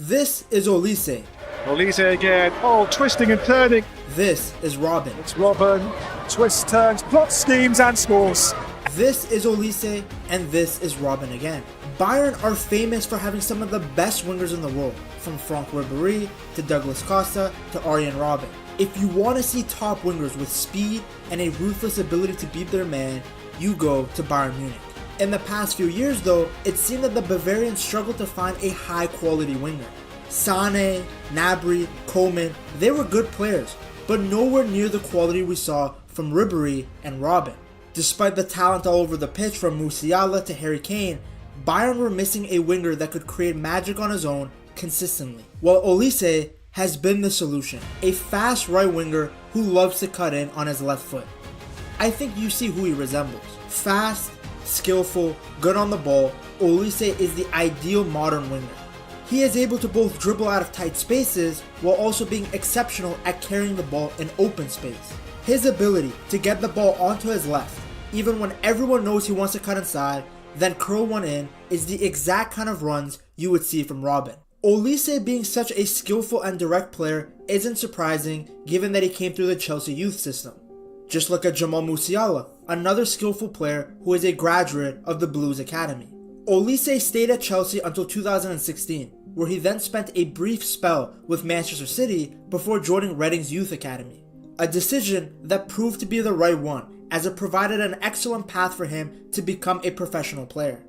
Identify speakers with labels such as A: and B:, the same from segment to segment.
A: This is Olise.
B: Olise again. Oh, twisting and turning.
A: This is Robben.
B: It's Robben. Twists, turns, plots, schemes and scores.
A: This is Olise, and this is Robben again. Bayern are famous for having some of the best wingers in the world, from Franck Ribéry to Douglas Costa to Arjen Robben. If you want to see top wingers with speed and a ruthless ability to beat their man, you go to Bayern Munich. In the past few years though, it seemed that the Bavarians struggled to find a high quality winger. Sané, Gnabry, Coman, they were good players, but nowhere near the quality we saw from Ribéry and Robben. Despite the talent all over the pitch from Musiala to Harry Kane, Bayern were missing a winger that could create magic on his own consistently. Well, Olise has been the solution, a fast right winger who loves to cut in on his left foot. I think you see who he resembles. Fast, skillful, good on the ball, Olise is the ideal modern winger. He is able to both dribble out of tight spaces while also being exceptional at carrying the ball in open space. His ability to get the ball onto his left, even when everyone knows he wants to cut inside, then curl one in, is the exact kind of runs you would see from Robben. Olise being such a skillful and direct player isn't surprising given that he came through the Chelsea youth system. Just look at Jamal Musiala, another skillful player who is a graduate of the Blues Academy. Olise stayed at Chelsea until 2016, where he then spent a brief spell with Manchester City before joining Reading's youth academy. A decision that proved to be the right one, as it provided an excellent path for him to become a professional player.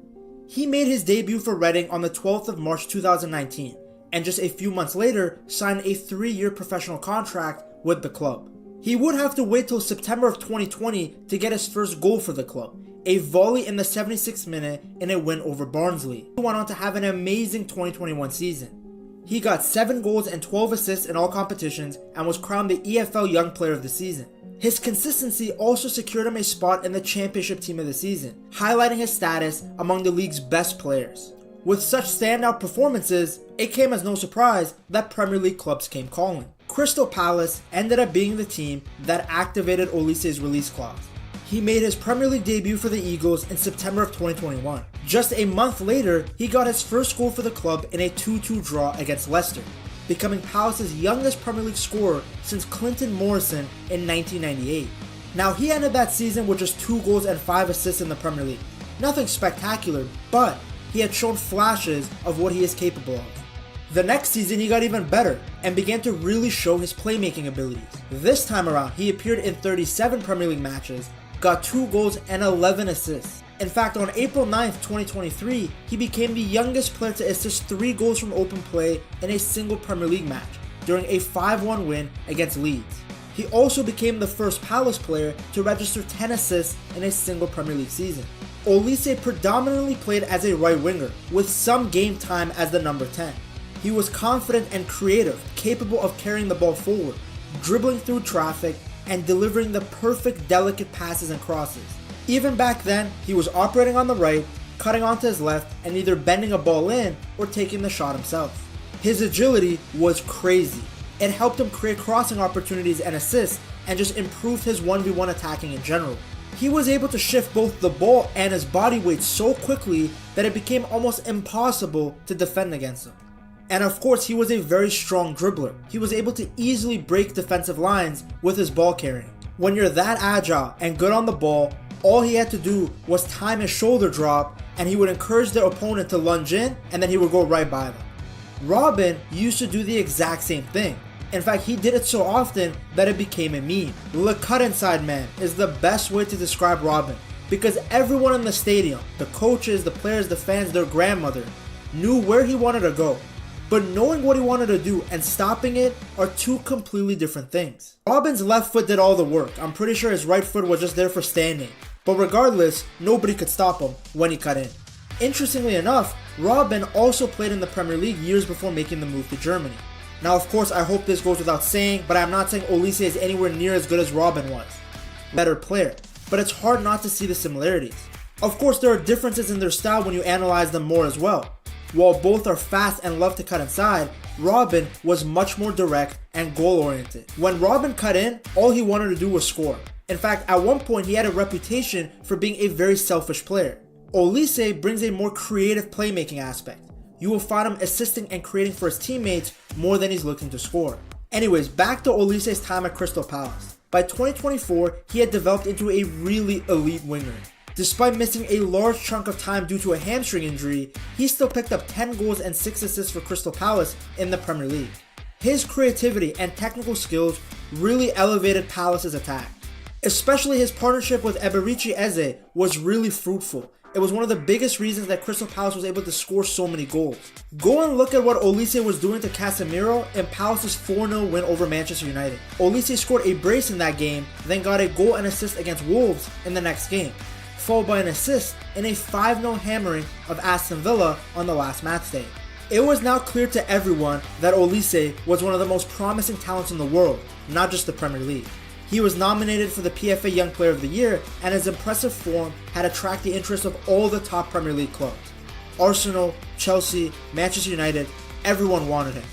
A: He made his debut for Reading on the 12th of March 2019, and just a few months later signed a 3-year professional contract with the club. He would have to wait till September of 2020 to get his first goal for the club, a volley in the 76th minute in a win over Barnsley. He went on to have an amazing 2021 season. He got 7 goals and 12 assists in all competitions and was crowned the EFL Young Player of the Season. His consistency also secured him a spot in the championship team of the season, highlighting his status among the league's best players. With such standout performances, it came as no surprise that Premier League clubs came calling. Crystal Palace ended up being the team that activated Olise's release clause. He made his Premier League debut for the Eagles in September of 2021. Just a month later, he got his first goal for the club in a 2-2 draw against Leicester, becoming Palace's youngest Premier League scorer since Clinton Morrison in 1998. Now, he ended that season with just 2 goals and 5 assists in the Premier League. Nothing spectacular, but he had shown flashes of what he is capable of. The next season he got even better and began to really show his playmaking abilities. This time around, he appeared in 37 Premier League matches, got 2 goals and 11 assists. In fact, on April 9th, 2023, he became the youngest player to assist 3 goals from open play in a single Premier League match during a 5-1 win against Leeds. He also became the first Palace player to register 10 assists in a single Premier League season. Olise predominantly played as a right winger, with some game time as the number 10. He was confident and creative, capable of carrying the ball forward, dribbling through traffic, and delivering the perfect delicate passes and crosses. Even back then, he was operating on the right, cutting onto his left, and either bending a ball in or taking the shot himself. His agility was crazy. It helped him create crossing opportunities and assists, and just improved his 1v1 attacking in general. He was able to shift both the ball and his body weight so quickly that it became almost impossible to defend against him. And of course, he was a very strong dribbler. He was able to easily break defensive lines with his ball carrying. When you're that agile and good on the ball, all he had to do was time his shoulder drop and he would encourage the opponent to lunge in and then he would go right by them. Robben used to do the exact same thing. In fact, he did it so often that it became a meme. The cut inside man is the best way to describe Robben because everyone in the stadium, the coaches, the players, the fans, their grandmother, knew where he wanted to go. But knowing what he wanted to do and stopping it are two completely different things. Robben's left foot did all the work. I'm pretty sure his right foot was just there for standing. But regardless, nobody could stop him when he cut in. Interestingly enough, Robben also played in the Premier League years before making the move to Germany. Now of course I hope this goes without saying, but I'm not saying Olise is anywhere near as good as Robben was. Better player, but it's hard not to see the similarities. Of course there are differences in their style when you analyze them more as well. While both are fast and love to cut inside, Robben was much more direct and goal-oriented. When Robben cut in, all he wanted to do was score. In fact, at one point he had a reputation for being a very selfish player. Olise brings a more creative playmaking aspect, you will find him assisting and creating for his teammates more than he's looking to score. Anyways, back to Olise's time at Crystal Palace. By 2024, he had developed into a really elite winger. Despite missing a large chunk of time due to a hamstring injury, he still picked up 10 goals and 6 assists for Crystal Palace in the Premier League. His creativity and technical skills really elevated Palace's attack. Especially his partnership with Eberechi Eze was really fruitful. It was one of the biggest reasons that Crystal Palace was able to score so many goals. Go and look at what Olise was doing to Casemiro in Palace's 4-0 win over Manchester United. Olise scored a brace in that game, then got a goal and assist against Wolves in the next game, followed by an assist in a 5-0 hammering of Aston Villa on the last match day. It was now clear to everyone that Olise was one of the most promising talents in the world, not just the Premier League. He was nominated for the PFA Young Player of the Year, and his impressive form had attracted the interest of all the top Premier League clubs. Arsenal, Chelsea, Manchester United, everyone wanted him.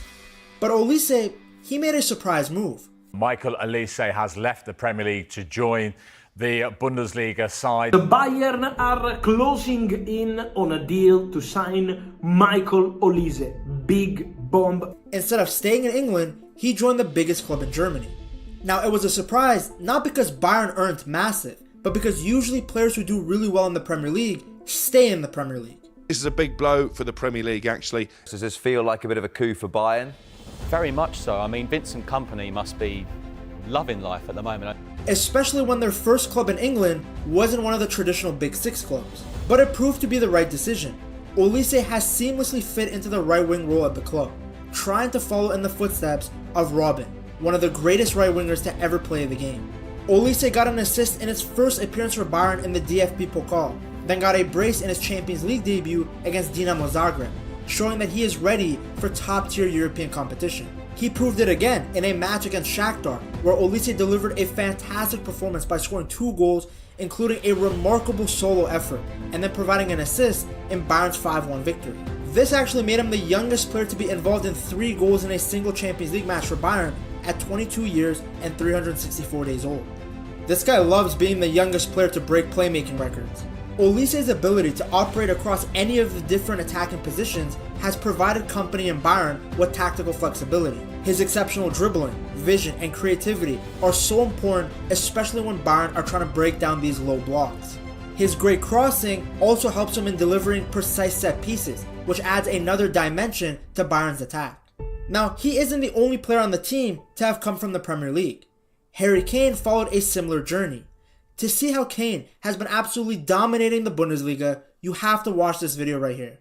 A: But Olise, he made a surprise move.
C: Michael Olise has left the Premier League to join the Bundesliga side.
D: The Bayern are closing in on a deal to sign Michael Olise. Big bomb.
A: Instead of staying in England, he joined the biggest club in Germany. Now, it was a surprise, not because Bayern earned massive, but because usually players who do really well in the Premier League stay in the Premier League.
E: This is a big blow for the Premier League, actually.
F: Does this feel like a bit of a coup for Bayern?
G: Very much so. I mean, Vincent Kompany must be loving life at the moment.
A: Especially when their first club in England wasn't one of the traditional Big Six clubs. But it proved to be the right decision. Olise has seamlessly fit into the right wing role at the club, trying to follow in the footsteps of Robben, one of the greatest right wingers to ever play the game. Olise got an assist in his first appearance for Bayern in the DFB Pokal, then got a brace in his Champions League debut against Dinamo Zagreb, showing that he is ready for top-tier European competition. He proved it again in a match against Shakhtar, where Olise delivered a fantastic performance by scoring 2 goals, including a remarkable solo effort, and then providing an assist in Bayern's 5-1 victory. This actually made him the youngest player to be involved in 3 goals in a single Champions League match for Bayern at 22 years and 364 days old. This guy loves being the youngest player to break playmaking records. Olise's ability to operate across any of the different attacking positions has provided Kompany and Bayern with tactical flexibility. His exceptional dribbling, vision, and creativity are so important, especially when Bayern are trying to break down these low blocks. His great crossing also helps him in delivering precise set pieces, which adds another dimension to Bayern's attack. Now, he isn't the only player on the team to have come from the Premier League. Harry Kane followed a similar journey. To see how Kane has been absolutely dominating the Bundesliga, you have to watch this video right here.